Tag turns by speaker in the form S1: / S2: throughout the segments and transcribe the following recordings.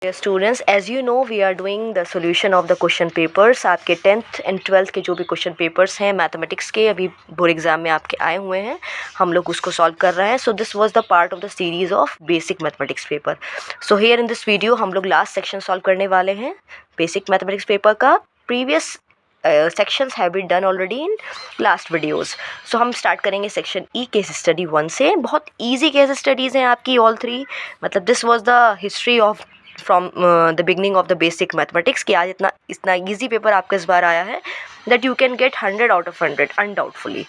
S1: Dear students, as you know, we are doing the solution of the question papers. आपके 10th and 12th के जो भी question papers हैं mathematics के अभी बोर्ड एग्जाम में आपके आए हुए हैं, हम लोग उसको सॉल्व कर रहे हैं. So this was the part of the series of basic mathematics paper. So here in this video हम लोग लास्ट सेक्शन सॉल्व करने वाले हैं बेसिक मैथमेटिक्स पेपर का. Previous sections have been done already in last videos. So हम start करेंगे section E case study 1 से. बहुत ईजी केस स्टडीज़ हैं आपकी ऑल 3. मतलब this was the history of from the beginning of the basic mathematics कि आज इतना ईजी पेपर आपका इस बार आया है that you can get 100 out of 100 undoubtedly.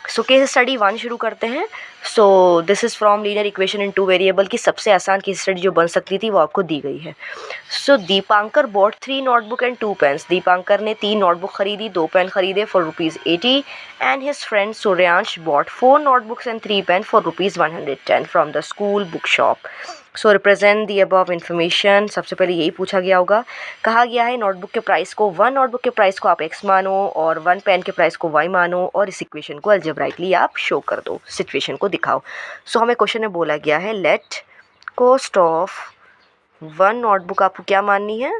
S1: So case study 1 शुरू करते हैं. So this is from linear equation in 2 variable की सबसे आसान केस स्टडी जो बन सकती थी वो आपको दी गई है. So Dipankar bought 3 notebook and 2 pens. Dipankar ने 3 नोटबुक खरीदी, 2 पेन खरीदे for ₹80 and his friend Suryansh bought 4 notebooks and 3 pen for ₹110 from the school book shop. So represent the above information. सबसे पहले यही पूछा गया होगा. कहा गया है नोटबुक के प्राइस को 1 नोटबुक के प्राइस को आप x मानो और 1 पेन के प्राइस को y मानो और इस इक्वेशन को अलजेब्राइकली आप शो कर दो, सिचुएशन को दिखाओ. सो हमें क्वेश्चन में बोला गया है लेट कॉस्ट ऑफ 1 नोटबुक आपको क्या माननी है,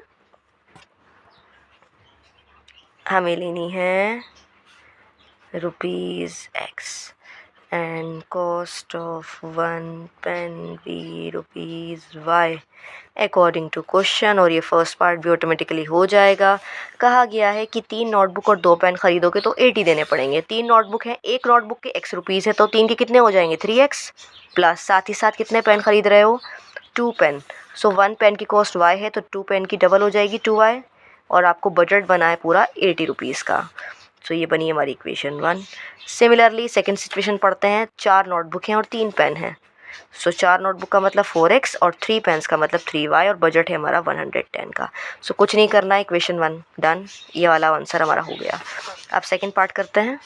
S1: हमें लेनी है ₹x and cost of 1 pen be ₹y according to question. और ये फर्स्ट पार्ट भी ऑटोमेटिकली हो जाएगा. कहा गया है कि 3 नोटबुक और 2 पेन खरीदोगे तो 80 देने पड़ेंगे. 3 नोटबुक हैं, एक नोटबुक के x रुपीज़ है तो 3 के कितने हो जाएंगे 3x प्लस साथ ही साथ कितने पेन खरीद रहे हो 2 पेन. सो 1 पेन की कॉस्ट y है तो 2 पेन की डबल हो जाएगी 2y और आपको बजट बना है पूरा 80 रुपीज़ का. सो ये बनी हमारी इक्वेशन 1. सिमिलरली सेकंड सिचुएशन पढ़ते हैं. 4 नोटबुक हैं और 3 पेन हैं. सो 4 नोटबुक का मतलब 4x और 3 पेन्स का मतलब 3y और बजट है हमारा 110 का. सो कुछ नहीं करना है, इक्वेशन 1 डन. ये वाला आंसर हमारा हो गया. अब सेकंड पार्ट करते हैं.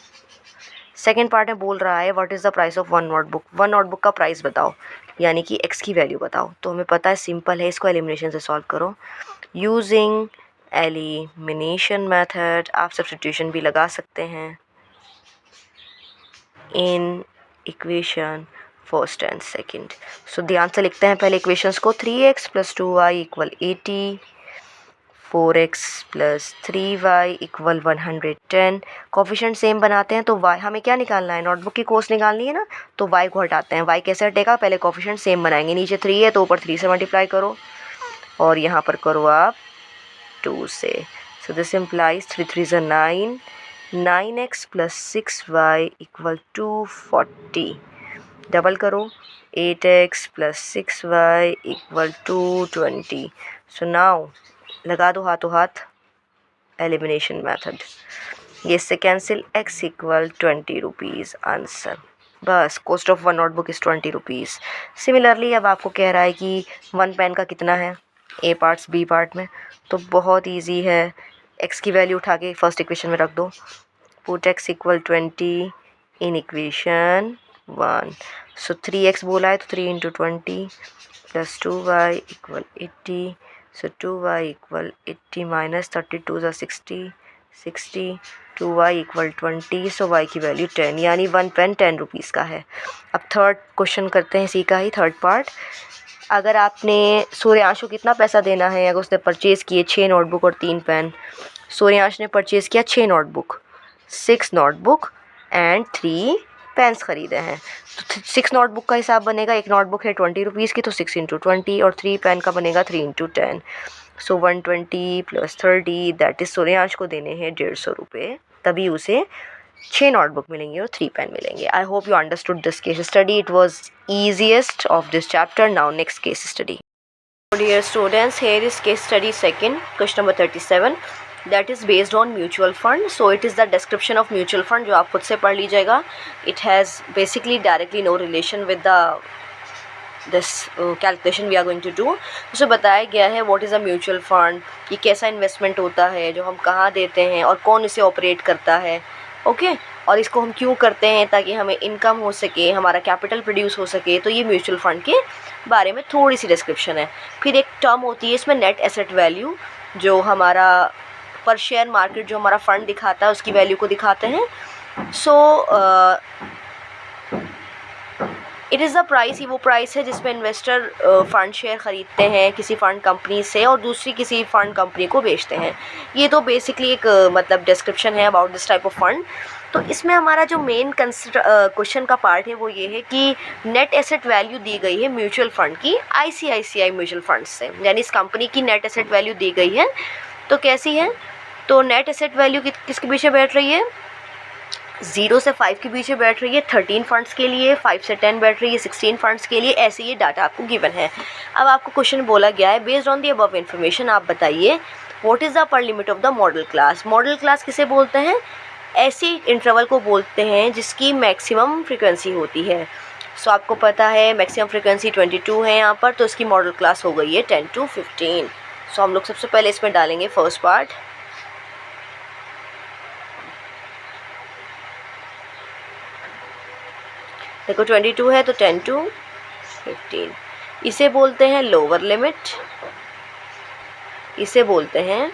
S1: सेकंड पार्ट में बोल रहा है what is the price of 1 notebook. 1 notebook का प्राइस बताओ यानी कि x की वैल्यू बताओ. तो हमें पता है सिंपल है, इसको एलिमिनेशन से सॉल्व करो यूजिंग एलिमिनेशन मेथड. आप सब्स्टिट्यूशन भी लगा सकते हैं in equation first and second. So ध्यान से लिखते हैं पहले इक्वेशंस को. 3x + 2y = 80, 4x + 3y = 110. Coefficient same बनाते हैं तो y हमें क्या निकालना है, नोटबुक की कॉस्ट निकालनी है ना. तो y को हटाते हैं. y कैसे हटेगा, पहले कोफिशिएंट सेम बनाएंगे. नीचे 3 है तो ऊपर 3 से मल्टीप्लाई करो और यहाँ पर करो आप 2 से. So this implies 3 3 = 9, 9x + 6y = 240. Double करो 8x + 6y = 220. सो नाउ लगा दो हाथों हाथ एलिमिनेशन मेथड. ये इससे कैंसिल x = 20 रुपीज़ आंसर. बस cost of 1 notebook is 20 rupees. Similarly अब आपको कह रहा है कि 1 पेन का कितना है a पार्ट्स b पार्ट में. तो बहुत ईजी है, x की वैल्यू उठा के फर्स्ट इक्वेशन में रख दो. Put x = 20 in equation 1. So 3x बोला है तो 3 × 20 + 2y = 80. सो 2y = 80 - 32 = 60, 60, 2y = 20. सो y की वैल्यू 10 यानी 1 पेन 10 रुपीज़ का है. अब थर्ड क्वेश्चन करते हैं इसी का ही थर्ड पार्ट. अगर आपने सूर्यांश को कितना पैसा देना है, अगर उसने परचेज़ किए 6 नोटबुक और 3 पेन. सूर्यांश ने परचेज़ किया 6 नोटबुक, 6 नोटबुक एंड 3 पेन्स खरीदे हैं. तो 6 नोटबुक का हिसाब बनेगा, एक नोटबुक है 20 रुपीज़ की तो 6 × 20 और 3 पेन का बनेगा 3 × 10. सो 120 + 30 दैट इज़ सूर्यांश को देने हैं 150 रुपये. तभी उसे 6 नोटबुक मिलेंगे और 3 पेन मिलेंगे. I hope you understood this case study. It was easiest of this chapter. Now next case study. Dear students, here is case study second, question number 37. That is based on mutual fund. So it is the description of mutual fund जो आप खुद से पढ़ लीजिएगा. It has basically directly no relation with the this calculation we are going to do. उसे बताया गया है what is a mutual fund, ये कैसा इन्वेस्टमेंट होता है, जो हम कहाँ देते हैं और कौन इसे ऑपरेट करता है. ओके और इसको हम क्यों करते हैं, ताकि हमें इनकम हो सके, हमारा कैपिटल प्रोड्यूस हो सके. तो ये म्यूचुअल फंड के बारे में थोड़ी सी डिस्क्रिप्शन है. फिर एक टर्म होती है इसमें नेट एसेट वैल्यू, जो हमारा पर शेयर मार्केट जो हमारा फंड दिखाता है उसकी वैल्यू को दिखाते हैं. So it is the price, वो प्राइस है जिसमें इन्वेस्टर फ़ंड शेयर ख़रीदते हैं किसी फ़ंड कंपनी से और दूसरी किसी फ़ंड कंपनी को बेचते हैं। ये तो बेसिकली एक मतलब डिस्क्रिप्शन है about this type of fund. तो इसमें हमारा जो मेन क्वेश्चन का पार्ट है वो ये है कि नेट एसेट वैल्यू दी गई है म्यूचुअल फ़ंड की ICICI म्यूचुअल फ़ंड से, यानी इस कंपनी की नेट एसेट वैल्यू दी गई है। तो कैसी है? तो नेट एसेट वैल्यू किसके पीछे बैठ रही है? 0 से 5 के बीच में बैठ रही है 13 फंड्स के लिए, 5 से 10 बैठ रही है 16 फंड्स के लिए। ऐसे ये डाटा आपको गिवन है। अब आपको क्वेश्चन बोला गया है based on the above information आप बताइए what is the upper limit of the model class. Model class किसे बोलते हैं? ऐसी इंटरवल को बोलते हैं जिसकी मैक्सिमम फ्रीक्वेंसी होती है। सो आपको पता है मैक्सिमम फ्रीक्वेंसी 22 है यहाँ पर, तो इसकी मॉडल क्लास हो गई है 10 to 15। सो हम लोग सबसे पहले इसमें डालेंगे फर्स्ट पार्ट। देखो 22 है तो 10 to 15। इसे बोलते हैं लोअर लिमिट, इसे बोलते हैं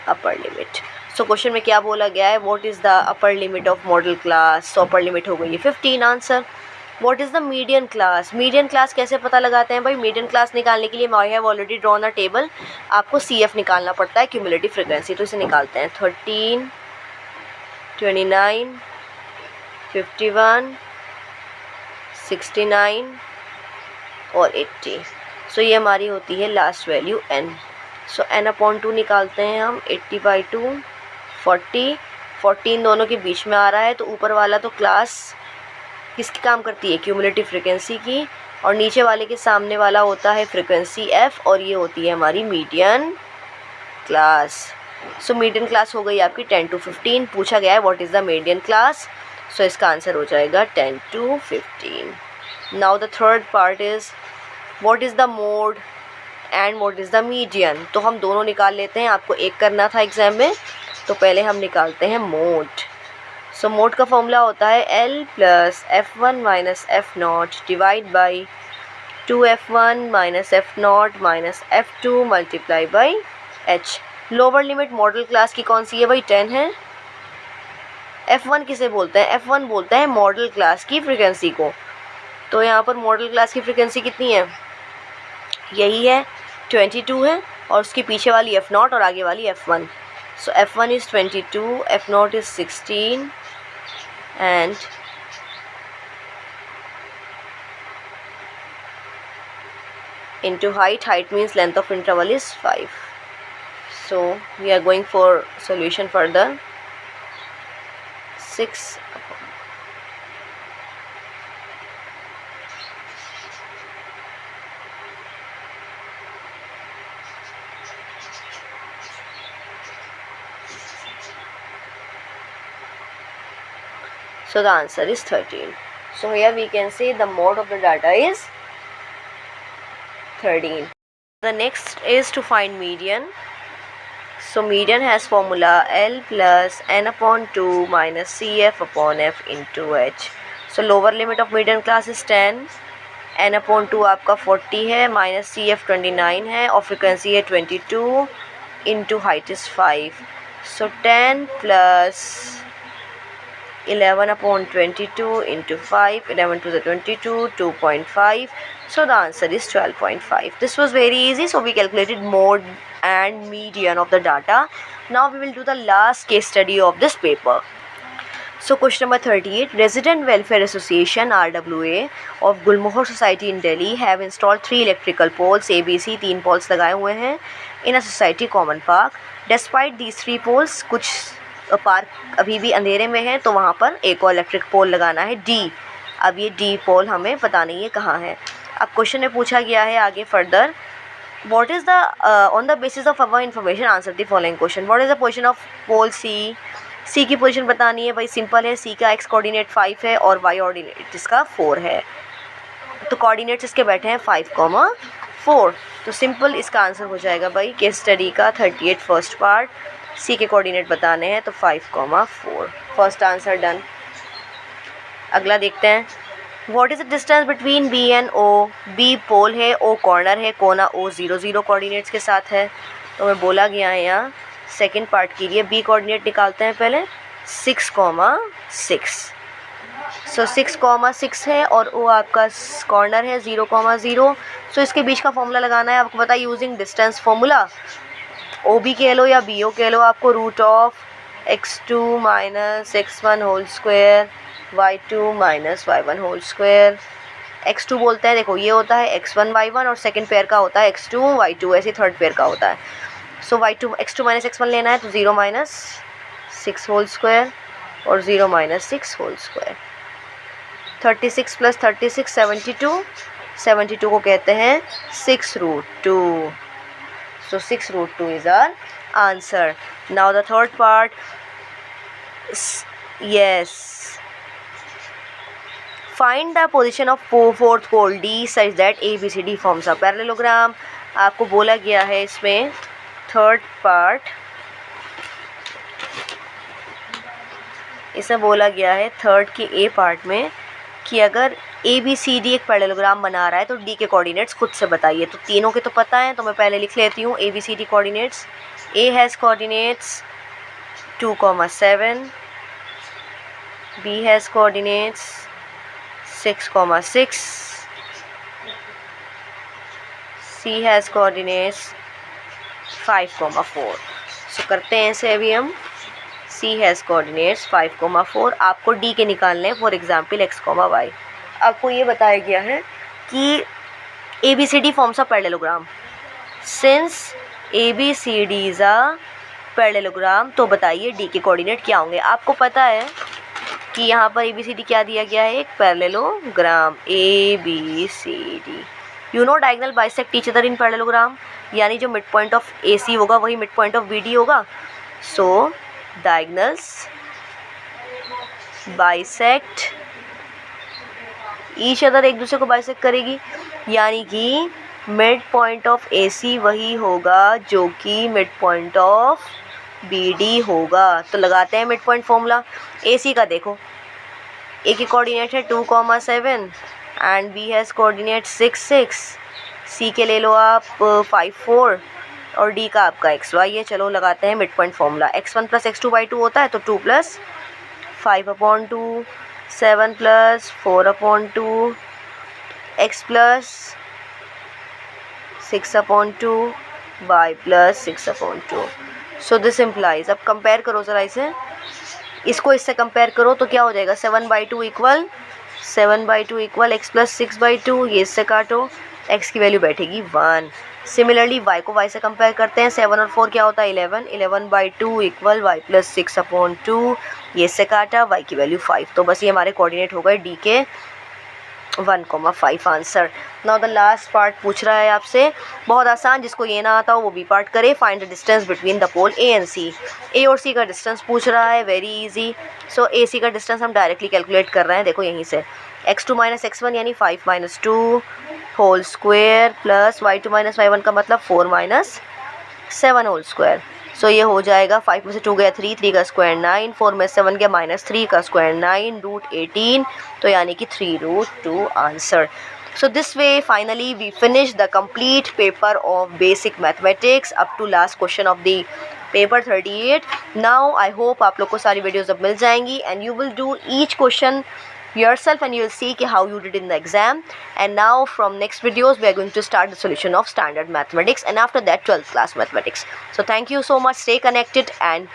S1: अपर लिमिट। सो क्वेश्चन में क्या बोला गया है? What is the upper limit of model class. So upper limit हो गई है 15 answer. What is the median class. Median class कैसे पता लगाते हैं भाई? मीडियन क्लास निकालने के लिए I have already drawn a table. आपको CF निकालना पड़ता है, क्यूमुलेटिव फ्रिक्वेंसी। तो इसे निकालते हैं 13, 29, 51, 69 और 80। सो ये हमारी होती है लास्ट वैल्यू n। सो n/2 निकालते हैं हम। 80/2 40, 14 दोनों के बीच में आ रहा है, तो ऊपर वाला तो क्लास किसकी काम करती है? क्यूमुलेटिव फ्रिक्वेंसी की। और नीचे वाले के सामने वाला होता है फ्रिक्वेंसी f, और ये होती है हमारी median class. So median class हो गई आपकी 10 to 15। पूछा गया है what is the median class. So इसका आंसर हो जाएगा 10 to 15। Now the third part is what is the mode and what is the median. तो हम दोनों निकाल लेते हैं, आपको एक करना था एग्जाम में। तो पहले हम निकालते हैं मोड। सो मोड का फॉर्मूला होता है L + F1 - F0 divide by 2F1 - F0 - F2 multiply by H। Lower limit model class की कौन सी है भाई? 10 है। F1 किसे बोलते हैं? F1 बोलते हैं मॉडल क्लास की फ्रीक्वेंसी को। तो यहाँ पर मॉडल क्लास की फ्रीक्वेंसी कितनी है? यही है 22 है, और उसके पीछे वाली F0 और आगे वाली F1। So F1 is 22, F0 is 16 and into height means length of interval is 5. So we are going for solution further. 6 so the answer is 13. So here we can say the mode of the data is 13. The next is to find median. So median has formula L plus n/2 minus CF/F into H. So lower limit of median class is 10, n/2 आपका 40 है, minus CF 29 है, और frequency है 22, into height is 5. So 10 plus 11/22 into 5, 11 to the 22, 2.5. So the answer is 12.5. This was very easy. So we calculated mode and median of the data. Now we will do the last case study of this paper. So question number 38. Resident Welfare Association RWA of Gulmohar Society in Delhi have installed 3 electrical poles ABC, 3 poles लगाए हुए हैं in a society common park. Despite these 3 poles, कुछ park अभी भी अंधेरे में है, तो वहाँ पर एक और इलेक्ट्रिक पोल लगाना है D। अब ये D पोल हमें पता नहीं है कहाँ है। अब क्वेश्चन में पूछा गया है आगे further what is the on the basis of our information answer the following question. What is the position of pole C की पोजीशन बतानी है भाई। सिंपल है, C का x कोऑर्डिनेट 5 है और y कोऑर्डिनेट इसका 4 है, तो कोऑर्डिनेट्स इसके बैठे हैं 5,4। तो सिंपल इसका आंसर हो जाएगा भाई केस स्टडी का 38 फर्स्ट पार्ट। C के कोऑर्डिनेट बताने हैं तो 5,4। First answer done. अगला देखते हैं what is the distance between B and O। B पोल है, O कॉर्नर है, कोना O 0 0 कोऑर्डिनेट्स के साथ है। तो मैं बोला गया है यहाँ सेकंड पार्ट के लिए B कोऑर्डिनेट निकालते हैं पहले 6,6। सो 6,6 है और वो आपका कॉर्नर है 0,0। सो इसके बीच का फॉर्मूला लगाना है, आपको पता है using distance formula, O B कह लो या बी ओ कह लो, आपको root of x2 minus x1 whole square y2 minus y1 whole square. x2 बोलते हैं, देखो ये होता है x1 y1 और सेकंड पेयर का होता है x2 y2, ऐसे थर्ड पेयर का होता है। सो y2 x2 माइनस x1 लेना है तो 0 माइनस 6 होल स्क्वायर और 0 माइनस 6 होल स्क्वायर। 36 प्लस 36 72, 72 को कहते हैं 6√2। So 6√2 is our answer. Now the third part. Yes. Find the position of fourth pole D such that ABCD forms a parallelogram. आपको बोला गया है इसमें थर्ड पार्ट, इसे बोला गया है थर्ड के ए पार्ट में कि अगर ए बी सी डी एक पैरेललोग्राम बना रहा है तो डी के कोऑर्डिनेट्स खुद से बताइए। तो तीनों के तो पता है तो मैं पहले लिख लेती हूँ A B C D coordinates. A has coordinates 2,7, B has coordinates 6,6, C has coordinates 5,4। So करते हैं इसे अभी हम। सी हैज़ कोऑर्डिनेट्स 5,4, आपको डी के निकालने हैं, फॉर एग्जाम्पल x, y। आपको ये बताया गया है कि A B C D forms a parallelogram. Since A B C D is a parallelogram, तो बताइए डी के कोऑर्डिनेट क्या होंगे। आपको पता है कि यहाँ पर ए बी सी डी क्या दिया गया है, एक parallelogram A B C D. You know diagonal bisect each other in parallelogram, यानी जो mid point of A C होगा वही mid point of B D होगा। So diagonals bisect each other, एक दूसरे को बाइसेक्ट करेगी, यानी कि mid point of A C वही होगा जो कि mid point of B D होगा। तो लगाते हैं mid point formula. A C का देखो, ए की कोऑर्डिनेट है 2,7 एंड बी हैज़ कोऑर्डिनेट 6,6, सी के ले लो आप 5,4 और डी का आपका XY है। चलो लगाते हैं mid point formula. x1 plus x2/2 होता है तो 2 plus 5/2, 7 plus 4/2, x plus 6/2, y plus 6/2। So this implies, अब कंपेयर करो ज़रा इसे, इसको इससे कंपेयर करो तो क्या हो जाएगा, 7/2 इक्वल x प्लस 6/2, ये इससे काटो, x की वैल्यू बैठेगी 1। सिमिलरली y को y से कंपेयर करते हैं, 7 और 4 क्या होता है 11, 11/2 इक्वल y प्लस 6/2, ये इससे काटा, y की वैल्यू 5। तो बस ये हमारे कोऑर्डिनेट हो गए डी के 1,5 answer. Now the last part पूछ रहा है आपसे, बहुत आसान, जिसको ये ना आता हो वो भी पार्ट करे। Find the distance between the pole A and C. A और सी का डिस्टेंस पूछ रहा है, वेरी इजी। सो ए सी का डिस्टेंस हम डायरेक्टली कैलकुलेट कर रहे हैं, देखो यहीं से x2 माइनस x1 यानी 5 minus 2 whole square plus y2 minus y1 का मतलब 4 माइनस 7 होल स्क्वायर। सो ये हो जाएगा 5 में से 2 गया 3, 3 का स्क्वायर 9, 4 में 7 गया माइनस 3 का स्क्वायर 9, रूट 18, तो यानी कि 3√2 answer. So this way finally we finish the complete paper of basic mathematics up to last question of the paper 38. Now I hope आप लोग को सारी वीडियोज़ अब मिल जाएंगी and you will do each question yourself and you will see how you did in the exam. And now from next videos we are going to start the solution of standard mathematics and after that 12th class mathematics. So thank you so much, stay connected and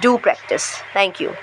S1: do practice. Thank you.